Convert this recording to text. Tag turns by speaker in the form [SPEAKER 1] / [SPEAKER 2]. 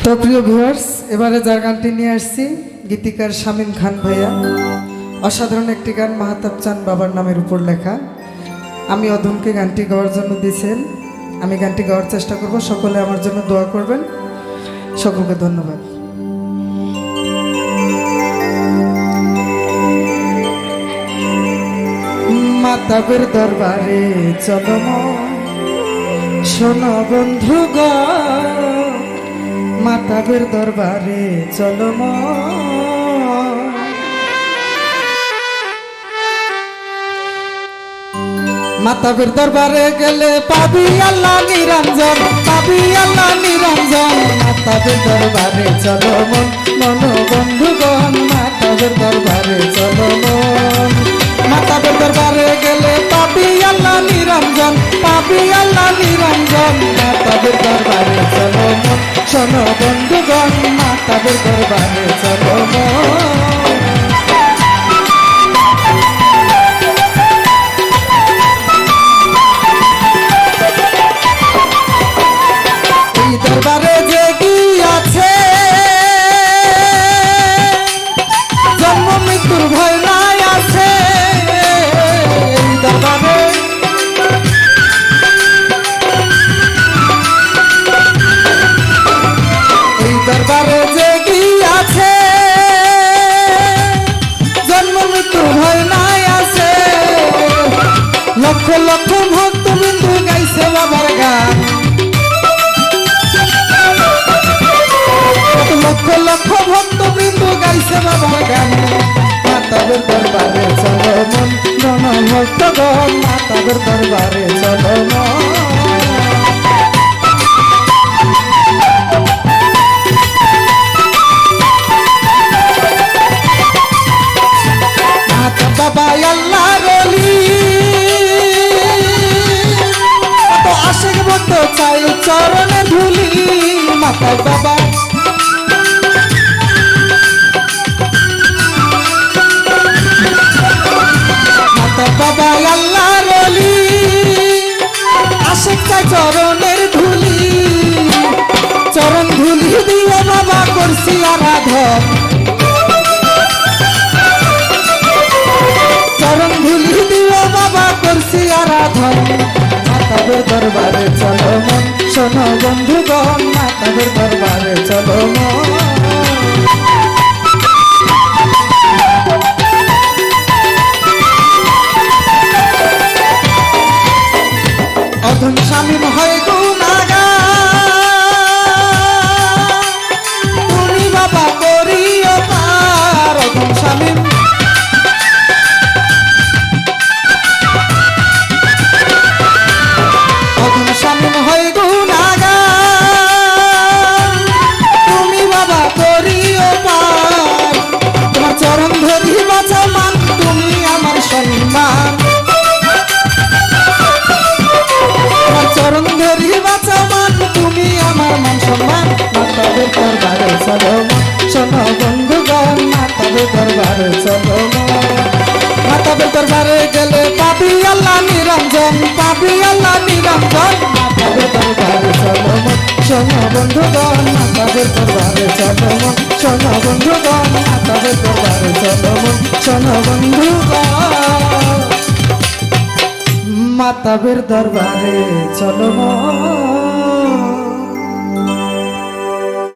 [SPEAKER 1] তো প্রিয় ভিউয়ার্স, এবারে যার গানটি নিয়ে আসছি গীতিকার শামীম খান ভাইয়া। অসাধারণ একটি গান, মাহতাব চান বাবার নামের উপর লেখা। আমি অধমকে গানটি গাওয়ার জন্য দিয়েছেন, আমি গানটি গাওয়ার চেষ্টা করব। সকলে আমার জন্য দোয়া করবেন। সকলকে ধন্যবাদ। মাতাবের দরবারে চলো শোনো বন্ধুগণ, মাতাবের দরবারে চলো মাতাবের দরবারে গেলে পাবি আল্লাহ নিরঞ্জন, পাবি আল্লাহ নিরঞ্জন। মাতাবের দরবারে চলো মন বন্ধুগণ, মাতাবের দরবারে চলো মন। মাতাবের দরবারে গেলে পাবি আল্লাহ নিরঞ্জন, পাবি আল্লাহ নিরঞ্জন। মাতাবের দরবারে চলো মন, শোনো বন্ধুগণ, মাতাবের দরবারে চলো মন। দরবারে যে কি আছে, জন্ম মৃত্যুর ভয় নাই আছে। দরবারে এই দরবারে যে কি আছে, জন্ম মৃত্যুর ভয় নাই আছে। লক্ষ লক্ষ ভক্ত বিন্দু গাইছে বাবার গান, লক্ষ লক্ষ ভক্ত বৃন্দ গাইছে বাবার গান। মাতাবের দরবারে চলো মন ভক্তগণ, মাতাবের দরবারে চলো মাতা বাবা আল্লাহর ওলি, তো আশিক ভক্ত চাই চরণে ধুলি। মাতা বাবা বাবা আল্লাহর ওলি, আশিক চাই চরণের ধুলি। চরণ ধুলি দিয়ে বাবা করছি আরাধন, চরণ ধুলি দিয়ে বাবা করছি আরাধন। মাতাবের দরবারে চলো মন, শোনো বন্ধুগণ, মাতাবের দরবারে চলো মন। অধম শামীম হয় গুনাহগার, তুমি বাবা করিও পার। অধম শামীম হয় গুনাহগার, তুমি বাবা করিও পার। তোমার চরণ ধরি বাঁচা মান, তুমি আমার সম্মান। চরণ ধরি বাঁচা মান, তুমি আমার মান সম্মান। মাতাবের দরবারে চলো শোনো বন্ধুগণ, মাতাবের দরবারে চলো। মাতাবের দরবারে গেলে পাবি আল্লাহ নিরঞ্জন, পাবি আল্লাহ নিরঞ্জন। মাতাবের দরবারে চলো শোনো বন্ধুগণ, মাতাবের দরবারে চলো শোনো বন্ধুগণ, মাতাবের দরবারে চলো শোনো বন্ধুগণ, মাতাবের দরবারে চলো।